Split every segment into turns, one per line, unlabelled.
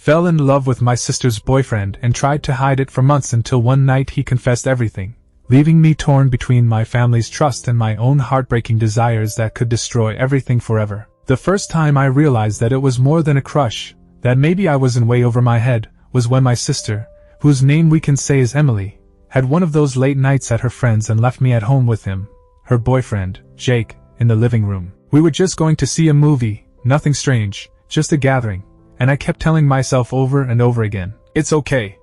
fell in love with my sister's boyfriend and tried to hide it for months until one night he confessed everything, leaving me torn between my family's trust and my own heartbreaking desires that could destroy everything forever. The first time I realized that it was more than a crush, that maybe I was in way over my head, was when my sister, whose name we can say is Emily, had one of those late nights at her friend's and left me at home with him, her boyfriend, Jake, in the living room. We were just going to see a movie, nothing strange, just a gathering, and I kept telling myself over and over again, it's okay,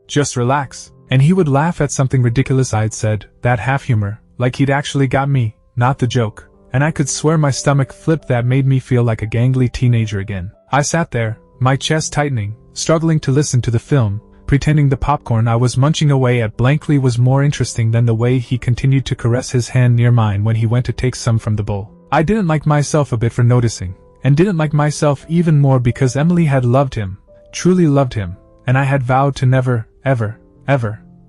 just relax. And he would laugh at something ridiculous I'd said, that half humor, like he'd actually got me, not the joke, and I could swear my stomach flipped. That made me feel like a gangly teenager again. I sat there, my chest tightening, struggling to listen to the film, pretending the popcorn I was munching away at blankly was more interesting than the way he continued to caress his hand near mine when he went to take some from the bowl. I didn't like myself a bit for noticing, and didn't like myself even more because Emily had loved him, truly loved him, and I had vowed to never, ever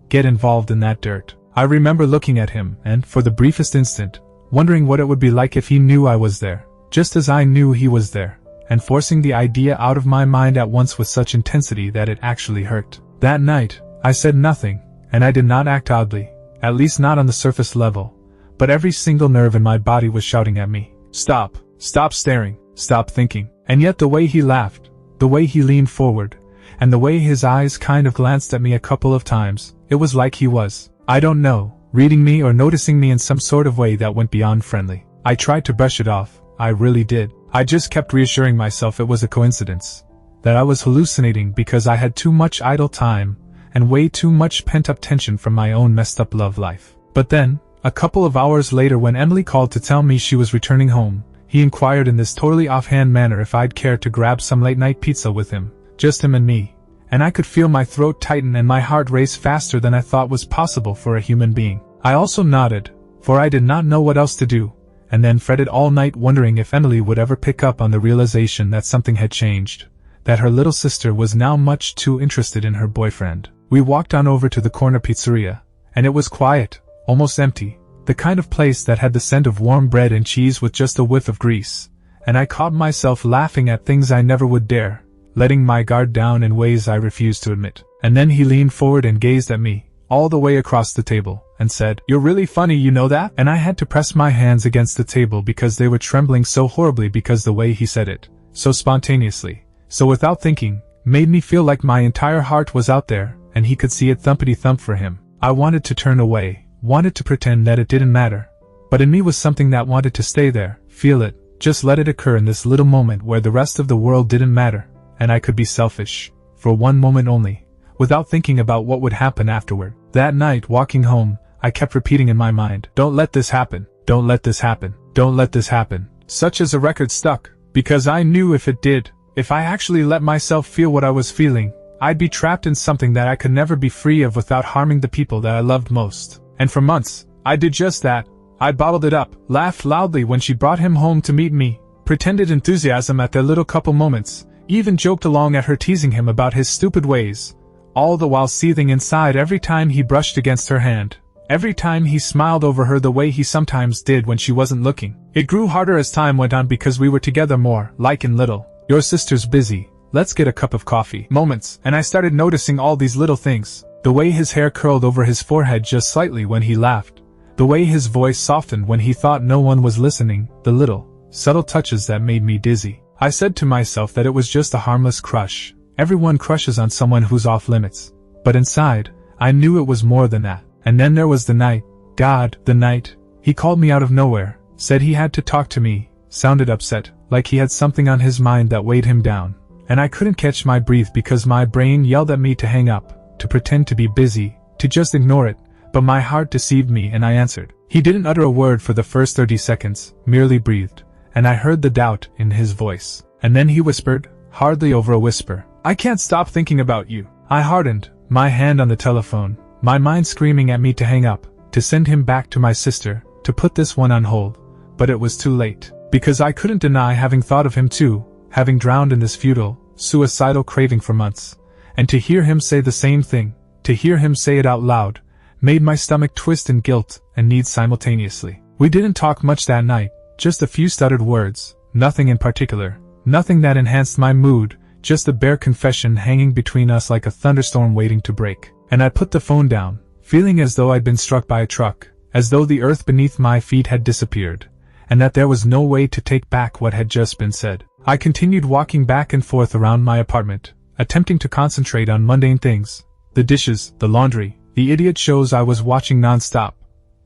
get involved in that dirt. I remember looking at him and, for the briefest instant, wondering what it would be like if he knew I was there, just as I knew he was there, and forcing the idea out of my mind at once with such intensity that it actually hurt. That night, I said nothing, and I did not act oddly, at least not on the surface level, but every single nerve in my body was shouting at me, stop staring, stop thinking. And yet the way he laughed, the way he leaned forward, and the way his eyes kind of glanced at me a couple of times, it was like he was, I don't know, reading me or noticing me in some sort of way that went beyond friendly. I tried to brush it off, I really did. I just kept reassuring myself it was a coincidence, that I was hallucinating because I had too much idle time and way too much pent-up tension from my own messed-up love life. But then, a couple of hours later when Emily called to tell me she was returning home, he inquired in this totally offhand manner if I'd care to grab some late-night pizza with him, just him and me, and I could feel my throat tighten and my heart race faster than I thought was possible for a human being. I also nodded, for I did not know what else to do, and then fretted all night wondering if Emily would ever pick up on the realization that something had changed, that her little sister was now much too interested in her boyfriend. We walked on over to the corner pizzeria, and it was quiet, almost empty, the kind of place that had the scent of warm bread and cheese with just a whiff of grease, and I caught myself laughing at things I never would dare, letting my guard down in ways I refused to admit. And then he leaned forward and gazed at me, all the way across the table, and said, "You're really funny, you know that?" And I had to press my hands against the table because they were trembling so horribly because the way he said it, so spontaneously, so without thinking, made me feel like my entire heart was out there, and he could see it thumpity-thump for him. I wanted to turn away, wanted to pretend that it didn't matter, but in me was something that wanted to stay there, feel it, just let it occur in this little moment where the rest of the world didn't matter, and I could be selfish, for one moment only, without thinking about what would happen afterward. That night, walking home, I kept repeating in my mind, "Don't let this happen, don't let this happen, don't let this happen." Such as a record stuck, because I knew if it did, if I actually let myself feel what I was feeling, I'd be trapped in something that I could never be free of without harming the people that I loved most. And for months, I did just that. I bottled it up, laughed loudly when she brought him home to meet me, pretended enthusiasm at their little couple moments, even joked along at her teasing him about his stupid ways, all the while seething inside every time he brushed against her hand, every time he smiled over her the way he sometimes did when she wasn't looking. It grew harder as time went on because we were together more, like in little, "Your sister's busy, let's get a cup of coffee" moments, and I started noticing all these little things, the way his hair curled over his forehead just slightly when he laughed, the way his voice softened when he thought no one was listening, the little, subtle touches that made me dizzy. I said to myself that it was just a harmless crush. Everyone crushes on someone who's off limits. But inside, I knew it was more than that. And then there was the night. God, the night. He called me out of nowhere, said he had to talk to me, sounded upset, like he had something on his mind that weighed him down. And I couldn't catch my breath because my brain yelled at me to hang up, to pretend to be busy, to just ignore it, but my heart deceived me and I answered. He didn't utter a word for the first 30 seconds, merely breathed, and I heard the doubt in his voice. And then he whispered, hardly over a whisper, "I can't stop thinking about you." I hardened, my hand on the telephone, my mind screaming at me to hang up, to send him back to my sister, to put this one on hold. But it was too late, because I couldn't deny having thought of him too, having drowned in this futile, suicidal craving for months. And to hear him say the same thing, to hear him say it out loud, made my stomach twist in guilt and need simultaneously. We didn't talk much that night, just a few stuttered words, nothing in particular, nothing that enhanced my mood, just the bare confession hanging between us like a thunderstorm waiting to break. And I put the phone down, feeling as though I'd been struck by a truck, as though the earth beneath my feet had disappeared, and that there was no way to take back what had just been said. I continued walking back and forth around my apartment, attempting to concentrate on mundane things, the dishes, the laundry, the idiot shows I was watching non-stop.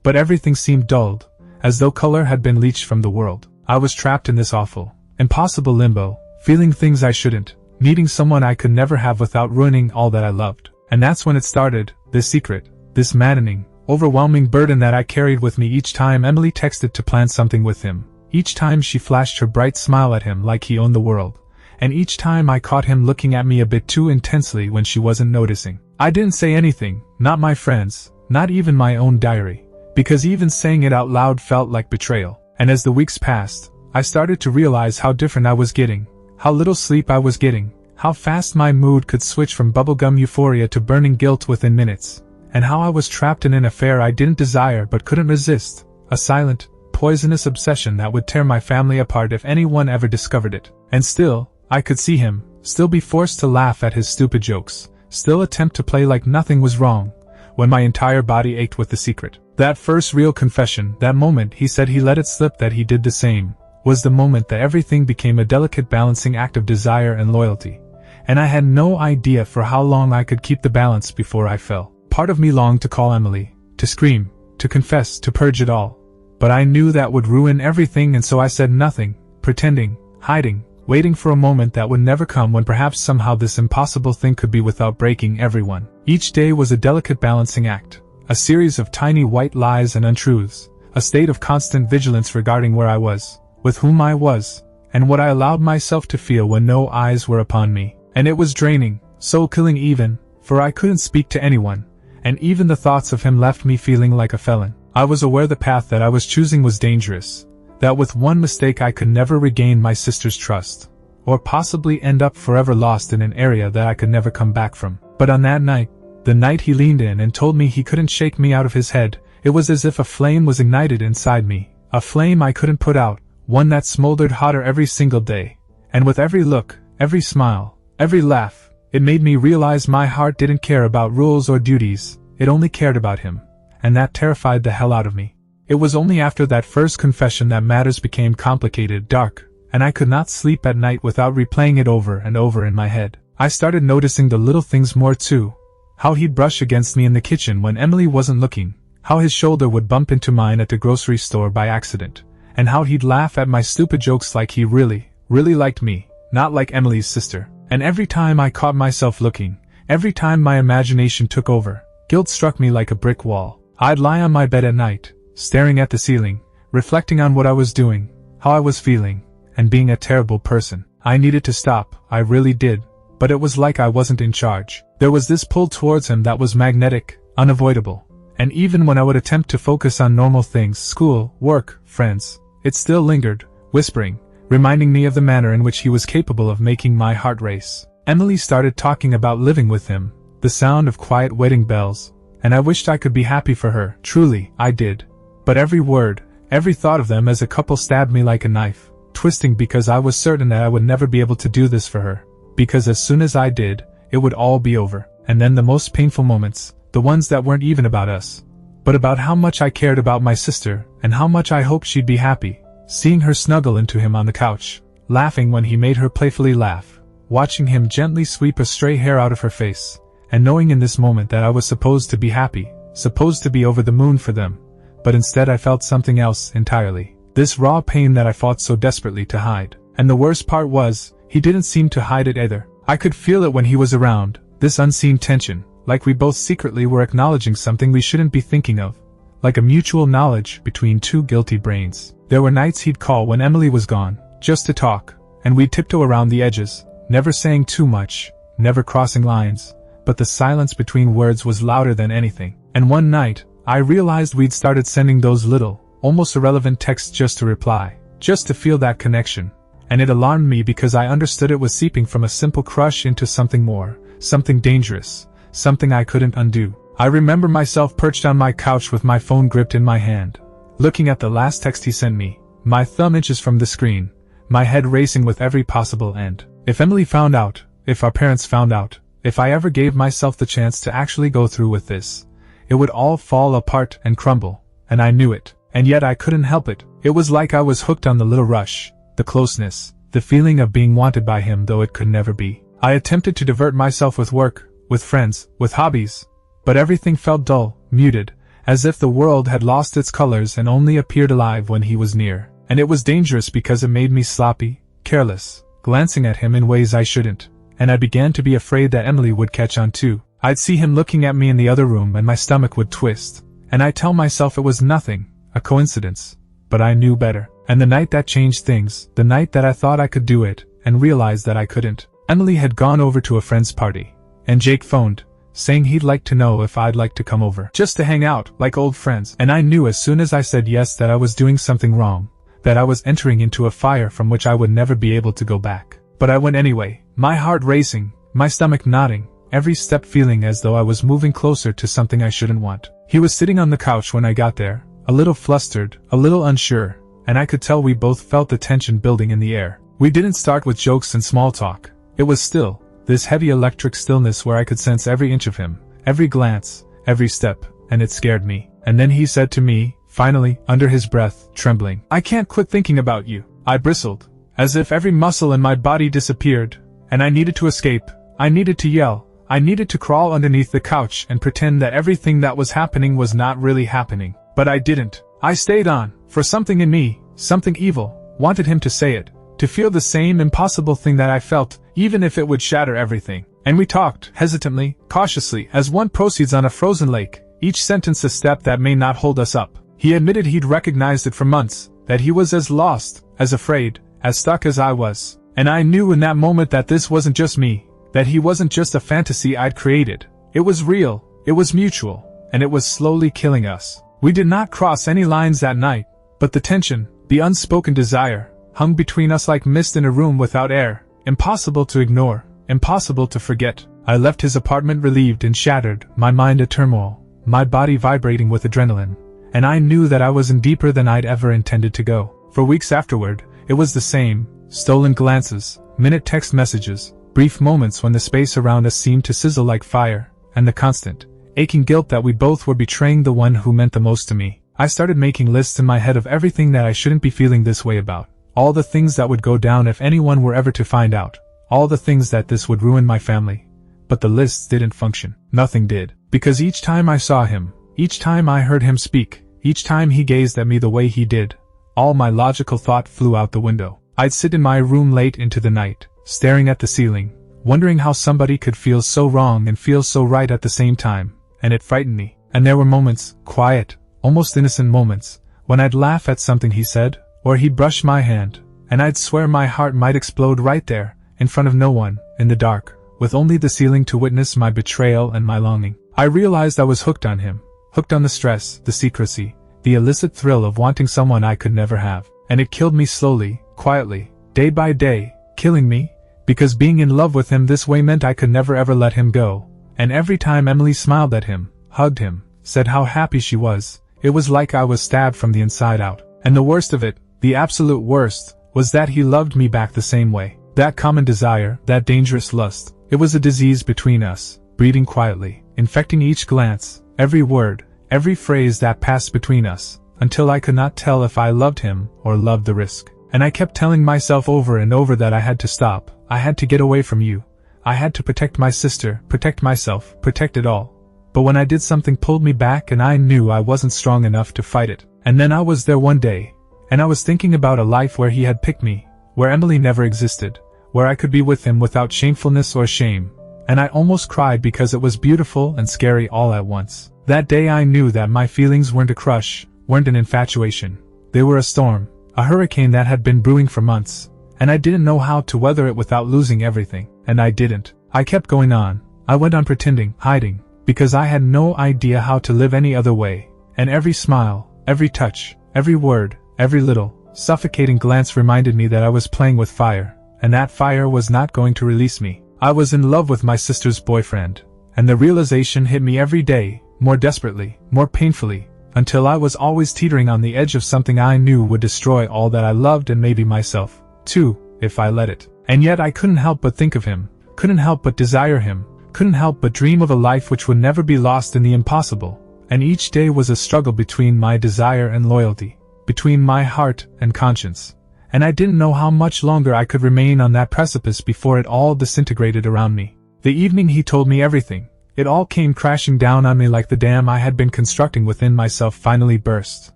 But everything seemed dulled, as though color had been leached from the world. I was trapped in this awful, impossible limbo, feeling things I shouldn't, needing someone I could never have without ruining all that I loved. And that's when it started, this secret, this maddening, overwhelming burden that I carried with me each time Emily texted to plan something with him, each time she flashed her bright smile at him like he owned the world, and each time I caught him looking at me a bit too intensely when she wasn't noticing. I didn't say anything, not my friends, not even my own diary, because even saying it out loud felt like betrayal. And as the weeks passed, I started to realize how different I was getting, how little sleep I was getting, how fast my mood could switch from bubblegum euphoria to burning guilt within minutes, and how I was trapped in an affair I didn't desire but couldn't resist, a silent, poisonous obsession that would tear my family apart if anyone ever discovered it. And still, I could see him, still be forced to laugh at his stupid jokes, still attempt to play like nothing was wrong, when my entire body ached with the secret. That first real confession, that moment he said he let it slip that he did the same, was the moment that everything became a delicate balancing act of desire and loyalty. And I had no idea for how long I could keep the balance before I fell. Part of me longed to call Emily, to scream, to confess, to purge it all. But I knew that would ruin everything, and so I said nothing, pretending, hiding, waiting for a moment that would never come when perhaps somehow this impossible thing could be without breaking everyone. Each day was a delicate balancing act, a series of tiny white lies and untruths, a state of constant vigilance regarding where I was, with whom I was, and what I allowed myself to feel when no eyes were upon me. And it was draining, soul-killing even, for I couldn't speak to anyone, and even the thoughts of him left me feeling like a felon. I was aware the path that I was choosing was dangerous, that with one mistake I could never regain my sister's trust, or possibly end up forever lost in an area that I could never come back from. But on that night, the night he leaned in and told me he couldn't shake me out of his head, it was as if a flame was ignited inside me, a flame I couldn't put out, one that smoldered hotter every single day. And with every look, every smile, every laugh, it made me realize my heart didn't care about rules or duties, it only cared about him, and that terrified the hell out of me. It was only after that first confession that matters became complicated, dark, and I could not sleep at night without replaying it over and over in my head. I started noticing the little things more too, how he'd brush against me in the kitchen when Emily wasn't looking, how his shoulder would bump into mine at the grocery store by accident, and how he'd laugh at my stupid jokes like he really liked me, not like Emily's sister. And every time I caught myself looking, every time my imagination took over, guilt struck me like a brick wall. I'd lie on my bed at night, staring at the ceiling, reflecting on what I was doing, how I was feeling, and being a terrible person. I needed to stop, I really did, but it was like I wasn't in charge. There was this pull towards him that was magnetic, unavoidable, and even when I would attempt to focus on normal things, school, work, friends, it still lingered, whispering, reminding me of the manner in which he was capable of making my heart race. Emily started talking about living with him, the sound of quiet wedding bells, and I wished I could be happy for her. Truly, I did. But every word, every thought of them as a couple stabbed me like a knife, twisting because I was certain that I would never be able to do this for her, because as soon as I did, it would all be over. And then the most painful moments, the ones that weren't even about us, but about how much I cared about my sister, and how much I hoped she'd be happy. Seeing her snuggle into him on the couch, laughing when he made her playfully laugh, watching him gently sweep a stray hair out of her face, and knowing in this moment that I was supposed to be happy, supposed to be over the moon for them, but instead I felt something else entirely. This raw pain that I fought so desperately to hide. And the worst part was, he didn't seem to hide it either. I could feel it when he was around, this unseen tension, like we both secretly were acknowledging something we shouldn't be thinking of, like a mutual knowledge between two guilty brains. There were nights he'd call when Emily was gone, just to talk, and we'd tiptoe around the edges, never saying too much, never crossing lines, but the silence between words was louder than anything. And one night, I realized we'd started sending those little, almost irrelevant texts just to reply, just to feel that connection, and it alarmed me because I understood it was seeping from a simple crush into something more, something dangerous, something I couldn't undo. I remember myself perched on my couch with my phone gripped in my hand, looking at the last text he sent me, my thumb inches from the screen, my head racing with every possible end. If Emily found out, if our parents found out, if I ever gave myself the chance to actually go through with this, it would all fall apart and crumble, and I knew it, and yet I couldn't help it. It was like I was hooked on the little rush, the closeness, the feeling of being wanted by him though it could never be. I attempted to divert myself with work, with friends, with hobbies, but everything felt dull, muted, as if the world had lost its colors and only appeared alive when he was near. And it was dangerous because it made me sloppy, careless, glancing at him in ways I shouldn't, and I began to be afraid that Emily would catch on too. I'd see him looking at me in the other room and my stomach would twist, and I'd tell myself it was nothing, a coincidence, but I knew better. And the night that changed things, the night that I thought I could do it, and realized that I couldn't, Emily had gone over to a friend's party, and Jake phoned, saying he'd like to know if I'd like to come over, just to hang out, like old friends. And I knew as soon as I said yes that I was doing something wrong, that I was entering into a fire from which I would never be able to go back. But I went anyway, my heart racing, my stomach knotting, every step feeling as though I was moving closer to something I shouldn't want. He was sitting on the couch when I got there, a little flustered, a little unsure, and I could tell we both felt the tension building in the air. We didn't start with jokes and small talk. It was still, this heavy electric stillness where I could sense every inch of him, every glance, every step, and it scared me. And then he said to me, finally, under his breath, trembling, "I can't quit thinking about you." I bristled, as if every muscle in my body disappeared, and I needed to escape. I needed to yell. I needed to crawl underneath the couch and pretend that everything that was happening was not really happening. But I didn't. I stayed on, for something in me, something evil, wanted him to say it, to feel the same impossible thing that I felt, even if it would shatter everything. And we talked, hesitantly, cautiously, as one proceeds on a frozen lake, each sentence a step that may not hold us up. He admitted he'd recognized it for months, that he was as lost, as afraid, as stuck as I was. And I knew in that moment that this wasn't just me, that he wasn't just a fantasy I'd created. It was real, it was mutual, and it was slowly killing us. We did not cross any lines that night, but the tension, the unspoken desire, hung between us like mist in a room without air, impossible to ignore, impossible to forget. I left his apartment relieved and shattered, my mind a turmoil, my body vibrating with adrenaline, and I knew that I was in deeper than I'd ever intended to go. For weeks afterward, it was the same, stolen glances, minute text messages, brief moments when the space around us seemed to sizzle like fire, and the constant, aching guilt that we both were betraying the one who meant the most to me. I started making lists in my head of everything that I shouldn't be feeling this way about, all the things that would go down if anyone were ever to find out, all the things that this would ruin my family. But the lists didn't function. Nothing did. Because each time I saw him, each time I heard him speak, each time he gazed at me the way he did, all my logical thought flew out the window. I'd sit in my room late into the night, staring at the ceiling, wondering how somebody could feel so wrong and feel so right at the same time, and it frightened me. And there were moments, quiet, almost innocent moments, when I'd laugh at something he said, or he'd brush my hand, and I'd swear my heart might explode right there, in front of no one, in the dark, with only the ceiling to witness my betrayal and my longing. I realized I was hooked on him, hooked on the stress, the secrecy, the illicit thrill of wanting someone I could never have. And it killed me slowly, quietly, day by day, killing me, because being in love with him this way meant I could never ever let him go. And every time Emily smiled at him, hugged him, said how happy she was, it was like I was stabbed from the inside out. And the worst of it, the absolute worst, was that he loved me back the same way. That common desire, that dangerous lust, it was a disease between us, breeding quietly, infecting each glance, every word, every phrase that passed between us, until I could not tell if I loved him or loved the risk. And I kept telling myself over and over that I had to stop, I had to get away from you, I had to protect my sister, protect myself, protect it all. But when I did, something pulled me back and I knew I wasn't strong enough to fight it. And then I was there one day, and I was thinking about a life where he had picked me, where Emily never existed, where I could be with him without shamefulness or shame. And I almost cried because it was beautiful and scary all at once. That day I knew that my feelings weren't a crush, weren't an infatuation. They were a storm, a hurricane that had been brewing for months, and I didn't know how to weather it without losing everything. And I didn't. I kept going on. I went on pretending, hiding, because I had no idea how to live any other way. And every smile, every touch, every word, every little, suffocating glance reminded me that I was playing with fire, and that fire was not going to release me. I was in love with my sister's boyfriend, and the realization hit me every day, more desperately, more painfully, until I was always teetering on the edge of something I knew would destroy all that I loved and maybe myself, too, if I let it. And yet I couldn't help but think of him, couldn't help but desire him, couldn't help but dream of a life which would never be lost in the impossible, and each day was a struggle between my desire and loyalty, between my heart and conscience, and I didn't know how much longer I could remain on that precipice before it all disintegrated around me. The evening he told me everything, it all came crashing down on me like the dam I had been constructing within myself finally burst.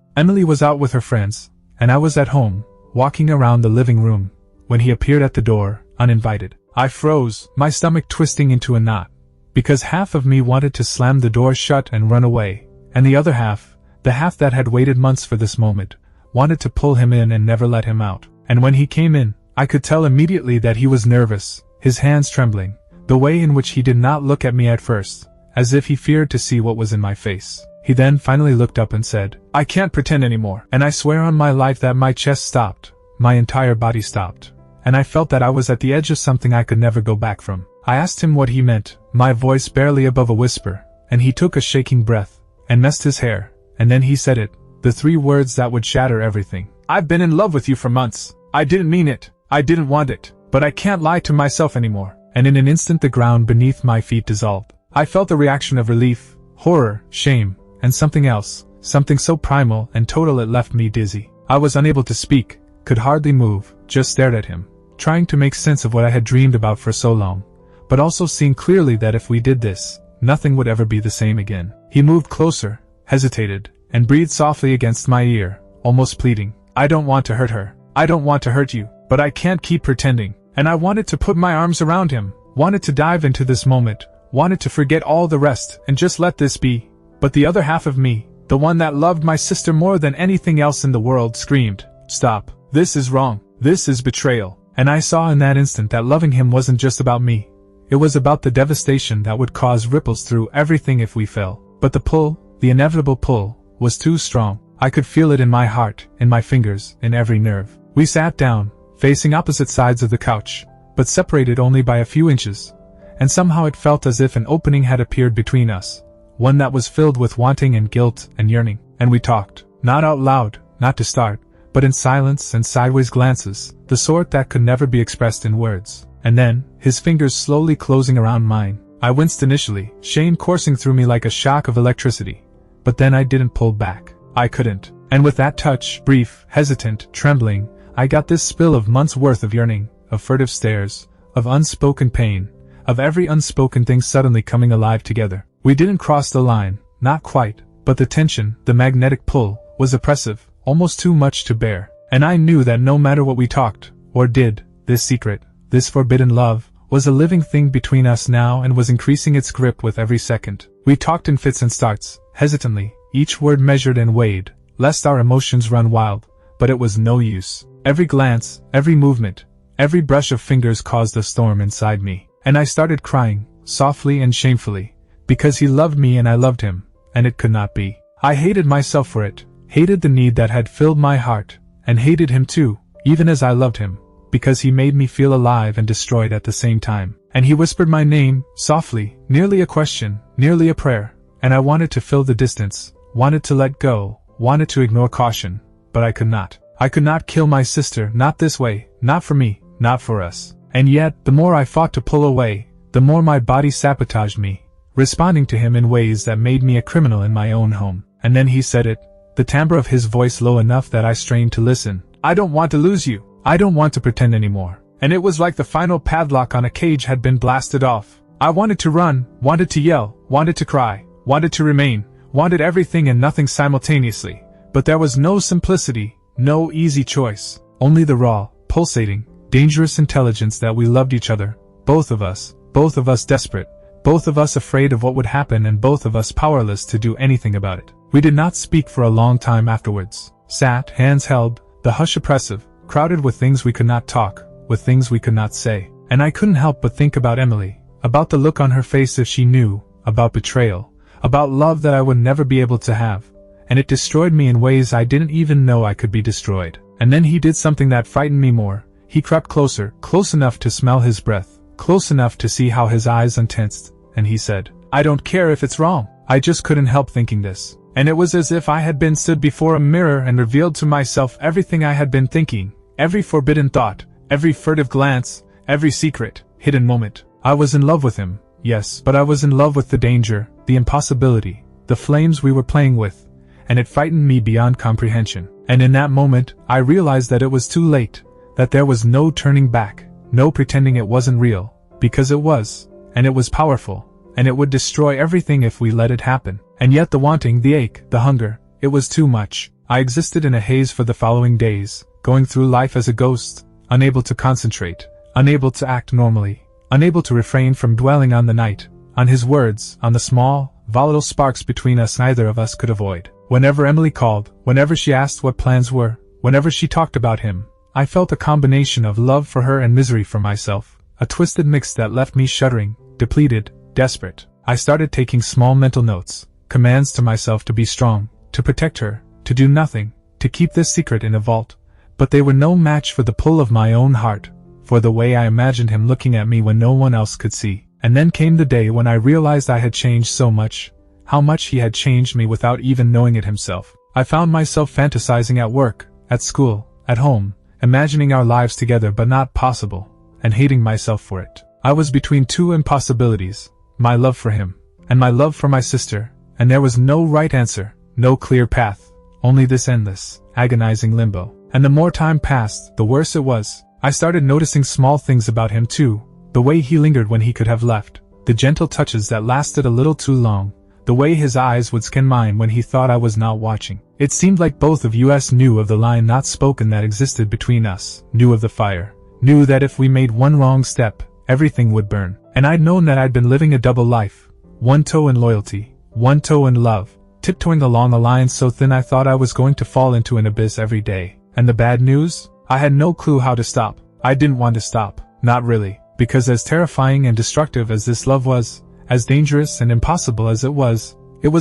Emily was out with her friends, and I was at home, walking around the living room, when he appeared at the door, uninvited. I froze, my stomach twisting into a knot, because half of me wanted to slam the door shut and run away, and the other half, the half that had waited months for this moment, wanted to pull him in and never let him out. And when he came in, I could tell immediately that he was nervous, his hands trembling, the way in which he did not look at me at first, as if he feared to see what was in my face. He then finally looked up and said, "I can't pretend anymore." And I swear on my life that my chest stopped, my entire body stopped, and I felt that I was at the edge of something I could never go back from. I asked him what he meant, my voice barely above a whisper, and he took a shaking breath, and messed his hair, and then he said it, the 3 words that would shatter everything. "I've been in love with you for months. I didn't mean it, I didn't want it, but I can't lie to myself anymore." And in an instant the ground beneath my feet dissolved. I felt a reaction of relief, horror, shame, and something else, something so primal and total it left me dizzy. I was unable to speak, could hardly move, just stared at him, trying to make sense of what I had dreamed about for so long, but also seeing clearly that if we did this, nothing would ever be the same again. He moved closer, hesitated, and breathed softly against my ear, almost pleading. "I don't want to hurt her. I don't want to hurt you, but I can't keep pretending." And I wanted to put my arms around him, wanted to dive into this moment, wanted to forget all the rest and just let this be. But the other half of me, the one that loved my sister more than anything else in the world, screamed, "Stop. This is wrong. This is betrayal." And I saw in that instant that loving him wasn't just about me. It was about the devastation that would cause ripples through everything if we fell. But the pull, the inevitable pull, was too strong. I could feel it in my heart, in my fingers, in every nerve. We sat down, facing opposite sides of the couch, but separated only by a few inches, and somehow it felt as if an opening had appeared between us, one that was filled with wanting and guilt and yearning. And we talked, not out loud, not to start, but in silence and sideways glances, the sort that could never be expressed in words. And then, his fingers slowly closing around mine. I winced initially, shame coursing through me like a shock of electricity, but then I didn't pull back. I couldn't. And with that touch, brief, hesitant, trembling, I got this spill of months' worth of yearning, of furtive stares, of unspoken pain, of every unspoken thing suddenly coming alive together. We didn't cross the line, not quite, but the tension, the magnetic pull, was oppressive, almost too much to bear. And I knew that no matter what we talked, or did, this secret, this forbidden love, was a living thing between us now and was increasing its grip with every second. We talked in fits and starts, hesitantly, each word measured and weighed, lest our emotions run wild, but it was no use. Every glance, every movement, every brush of fingers caused a storm inside me, and I started crying, softly and shamefully, because he loved me and I loved him, and it could not be. I hated myself for it, hated the need that had filled my heart, and hated him too, even as I loved him, because he made me feel alive and destroyed at the same time. And he whispered my name, softly, nearly a question, nearly a prayer, and I wanted to fill the distance, wanted to let go, wanted to ignore caution, but I could not. I could not kill my sister, not this way, not for me, not for us. And yet, the more I fought to pull away, the more my body sabotaged me, responding to him in ways that made me a criminal in my own home. And then he said it, the timbre of his voice low enough that I strained to listen. "I don't want to lose you. I don't want to pretend anymore." And it was like the final padlock on a cage had been blasted off. I wanted to run, wanted to yell, wanted to cry, wanted to remain, wanted everything and nothing simultaneously. But there was no simplicity, no easy choice, only the raw, pulsating, dangerous intelligence that we loved each other, both of us desperate, both of us afraid of what would happen and both of us powerless to do anything about it. We did not speak for a long time afterwards, sat, hands held, the hush oppressive, crowded with things we could not talk, with things we could not say. And I couldn't help but think about Emily, about the look on her face if she knew, about betrayal, about love that I would never be able to have. And it destroyed me in ways I didn't even know I could be destroyed. And then he did something that frightened me more. He crept closer, close enough to smell his breath, close enough to see how his eyes untensed, and he said, "I don't care if it's wrong." I just couldn't help thinking this. And it was as if I had been stood before a mirror and revealed to myself everything I had been thinking, every forbidden thought, every furtive glance, every secret, hidden moment. I was in love with him, yes, but I was in love with the danger, the impossibility, the flames we were playing with, and it frightened me beyond comprehension. And in that moment, I realized that it was too late, that there was no turning back, no pretending it wasn't real, because it was, and it was powerful, and it would destroy everything if we let it happen. And yet the wanting, the ache, the hunger, it was too much. I existed in a haze for the following days, going through life as a ghost, unable to concentrate, unable to act normally, unable to refrain from dwelling on the night, on his words, on the small, volatile sparks between us neither of us could avoid. Whenever Emily called, whenever she asked what plans were, whenever she talked about him, I felt a combination of love for her and misery for myself, a twisted mix that left me shuddering, depleted, desperate. I started taking small mental notes, commands to myself to be strong, to protect her, to do nothing, to keep this secret in a vault, but they were no match for the pull of my own heart, for the way I imagined him looking at me when no one else could see. And then came the day when I realized I had changed so much, how much he had changed me without even knowing it himself. I found myself fantasizing at work, at school, at home, imagining our lives together but not possible, and hating myself for it. I was between two impossibilities, my love for him, and my love for my sister, and there was no right answer, no clear path, only this endless, agonizing limbo. And the more time passed, the worse it was. I started noticing small things about him too, the way he lingered when he could have left, the gentle touches that lasted a little too long, the way his eyes would scan mine when he thought I was not watching. It seemed like both of us knew of the line not spoken that existed between us, knew of the fire, knew that if we made one wrong step, everything would burn. And I'd known that I'd been living a double life, one toe in loyalty, one toe in love, tiptoeing along a line so thin I thought I was going to fall into an abyss every day. And the bad news? I had no clue how to stop. I didn't want to stop, not really, because as terrifying and destructive as this love was, as dangerous and impossible as it was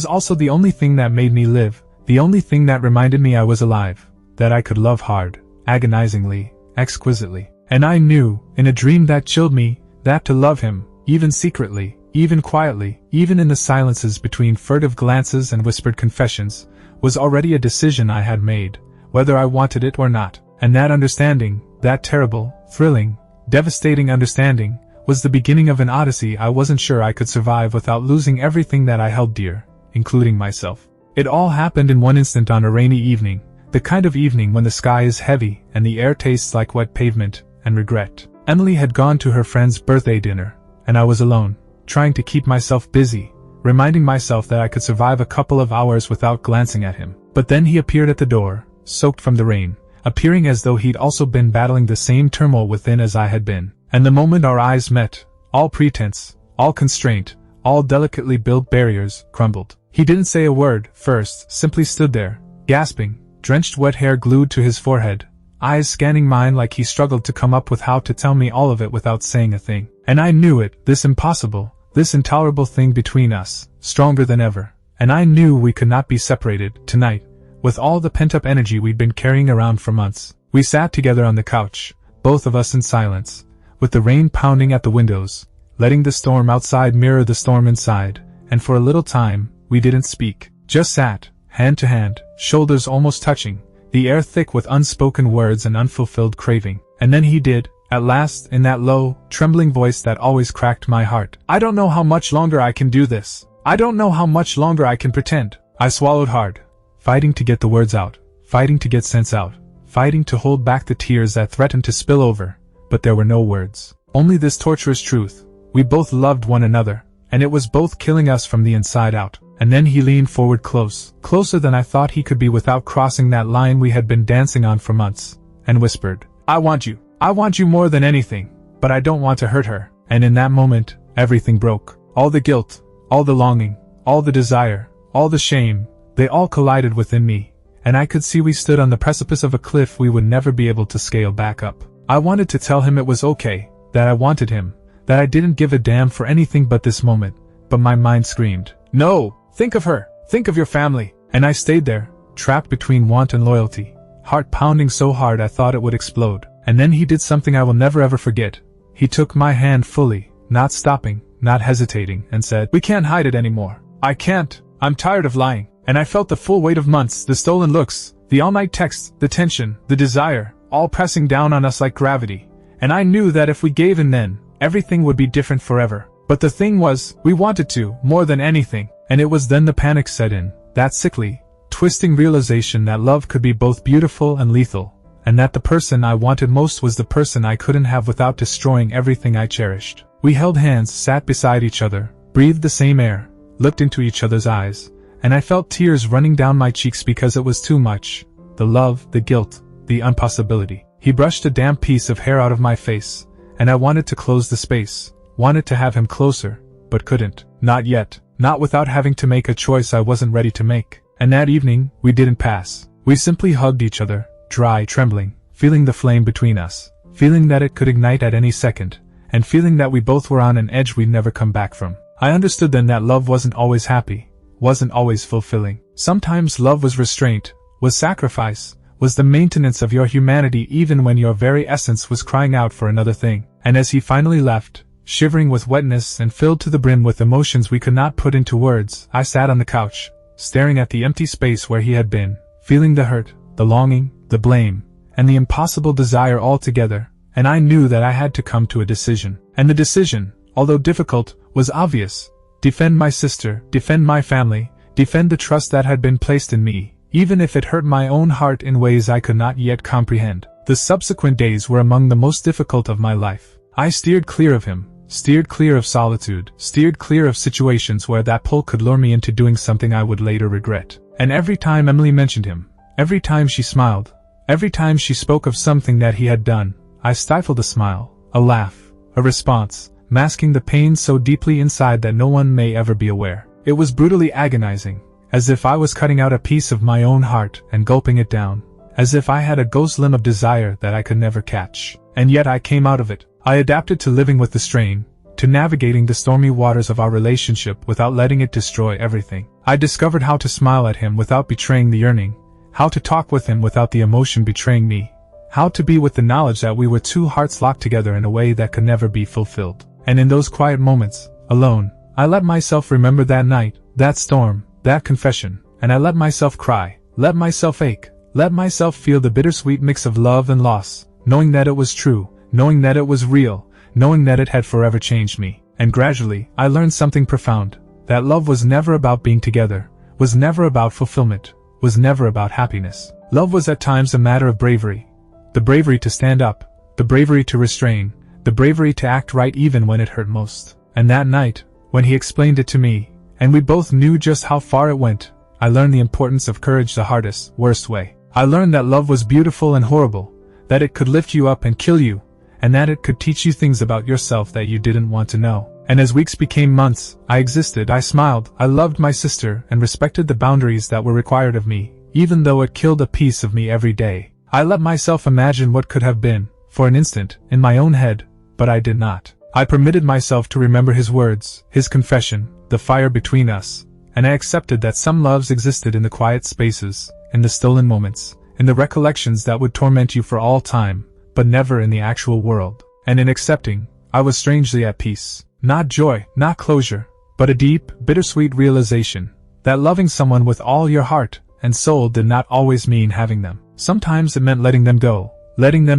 also the only thing that made me live, the only thing that reminded me I was alive, that I could love hard, agonizingly, exquisitely. And I knew, in a dream that chilled me, that to love him, even secretly, even quietly, even in the silences between furtive glances and whispered confessions, was already a decision I had made, whether I wanted it or not. And that understanding, that terrible, thrilling, devastating understanding, was the beginning of an odyssey I wasn't sure I could survive without losing everything that I held dear, including myself. It all happened in one instant on a rainy evening, the kind of evening when the sky is heavy and the air tastes like wet pavement and regret. Emily had gone to her friend's birthday dinner, and I was alone, trying to keep myself busy, reminding myself that I could survive a couple of hours without glancing at him. But then he appeared at the door, soaked from the rain, appearing as though he'd also been battling the same turmoil within as I had been. And the moment our eyes met, all pretense, all constraint, all delicately built barriers, crumbled. He didn't say a word, first, simply stood there, gasping, drenched wet hair glued to his forehead, eyes scanning mine like he struggled to come up with how to tell me all of it without saying a thing. And I knew it, this impossible, this intolerable thing between us, stronger than ever. And I knew we could not be separated, tonight, with all the pent-up energy we'd been carrying around for months. We sat together on the couch, both of us in silence, with the rain pounding at the windows, letting the storm outside mirror the storm inside, and for a little time, we didn't speak, just sat, hand to hand, shoulders almost touching, the air thick with unspoken words and unfulfilled craving. And then he did, at last, in that low, trembling voice that always cracked my heart. I don't know how much longer I can do this. I don't know how much longer I can pretend. I swallowed hard, fighting to get the words out, fighting to get sense out, fighting to hold back the tears that threatened to spill over. But there were no words. Only this torturous truth. We both loved one another, and it was both killing us from the inside out. And then he leaned forward closer than I thought he could be without crossing that line we had been dancing on for months, and whispered, I want you more than anything, but I don't want to hurt her. And in that moment, everything broke. All the guilt, all the longing, all the desire, all the shame, they all collided within me, and I could see we stood on the precipice of a cliff we would never be able to scale back up. I wanted to tell him it was okay, that I wanted him, that I didn't give a damn for anything but this moment, but my mind screamed, no, think of her, think of your family. And I stayed there, trapped between want and loyalty, heart pounding so hard I thought it would explode. And then he did something I will never ever forget. He took my hand fully, not stopping, not hesitating, and said, we can't hide it anymore. I can't. I'm tired of lying. And I felt the full weight of months, the stolen looks, the all-night texts, the tension, the desire, all pressing down on us like gravity. And I knew that if we gave in then, Everything would be different forever. But the thing was, we wanted to, more than anything. And it was then the panic set in, that sickly, twisting realization that love could be both beautiful and lethal, and that the person I wanted most was the person I couldn't have without destroying everything I cherished. We held hands, sat beside each other, breathed the same air, looked into each other's eyes, and I felt tears running down my cheeks because it was too much. The love, the guilt, the impossibility. He brushed a damp piece of hair out of my face, and I wanted to close the space, wanted to have him closer, but couldn't. Not yet, not without having to make a choice I wasn't ready to make. And that evening, we didn't pass. We simply hugged each other, dry, trembling, feeling the flame between us, feeling that it could ignite at any second, and feeling that we both were on an edge we'd never come back from. I understood then that love wasn't always happy, wasn't always fulfilling. Sometimes love was restraint, was sacrifice, was the maintenance of your humanity even when your very essence was crying out for another thing. And as he finally left, shivering with wetness and filled to the brim with emotions we could not put into words, I sat on the couch, staring at the empty space where he had been, feeling the hurt, the longing, the blame, and the impossible desire all together, and I knew that I had to come to a decision. And the decision, although difficult, was obvious. Defend my sister, defend my family, defend the trust that had been placed in me, even if it hurt my own heart in ways I could not yet comprehend. The subsequent days were among the most difficult of my life. I steered clear of him, steered clear of solitude, steered clear of situations where that pull could lure me into doing something I would later regret. And every time Emily mentioned him, every time she smiled, every time she spoke of something that he had done, I stifled a smile, a laugh, a response, masking the pain so deeply inside that no one may ever be aware. It was brutally agonizing, as if I was cutting out a piece of my own heart and gulping it down, as if I had a ghost limb of desire that I could never catch. And yet I came out of it. I adapted to living with the strain, to navigating the stormy waters of our relationship without letting it destroy everything. I discovered how to smile at him without betraying the yearning, how to talk with him without the emotion betraying me, how to be with the knowledge that we were two hearts locked together in a way that could never be fulfilled. And in those quiet moments, alone, I let myself remember that night, that storm, that confession, and I let myself cry, let myself ache, let myself feel the bittersweet mix of love and loss, knowing that it was true, knowing that it was real, knowing that it had forever changed me. And gradually, I learned something profound, that love was never about being together, was never about fulfillment, was never about happiness. Love was at times a matter of bravery. The bravery to stand up, the bravery to restrain, the bravery to act right even when it hurt most. And that night, when he explained it to me, and we both knew just how far it went, I learned the importance of courage the hardest, worst way. I learned that love was beautiful and horrible, that it could lift you up and kill you, and that it could teach you things about yourself that you didn't want to know. And as weeks became months, I existed, I smiled, I loved my sister and respected the boundaries that were required of me, even though it killed a piece of me every day. I let myself imagine what could have been, for an instant, in my own head, but I did not. I permitted myself to remember his words, his confession, the fire between us, and I accepted that some loves existed in the quiet spaces, in the stolen moments, in the recollections that would torment you for all time, but never in the actual world. And in accepting, I was strangely at peace. Not joy, not closure, but a deep, bittersweet realization that loving someone with all your heart and soul did not always mean having them. Sometimes it meant letting them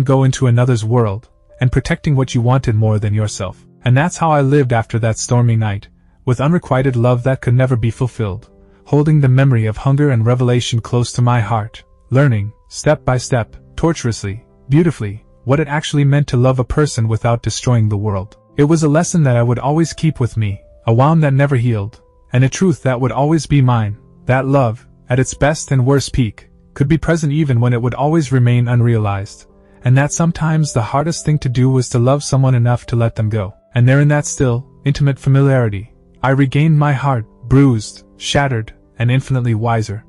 go into another's world, and protecting what you wanted more than yourself. And that's how I lived after that stormy night, with unrequited love that could never be fulfilled, holding the memory of hunger and revelation close to my heart, learning, step by step, torturously, beautifully, what it actually meant to love a person without destroying the world. It was a lesson that I would always keep with me, a wound that never healed, and a truth that would always be mine, that love, at its best and worst peak, could be present even when it would always remain unrealized, and that sometimes the hardest thing to do was to love someone enough to let them go. And there in that still, intimate familiarity, I regained my heart, bruised, shattered, and infinitely wiser.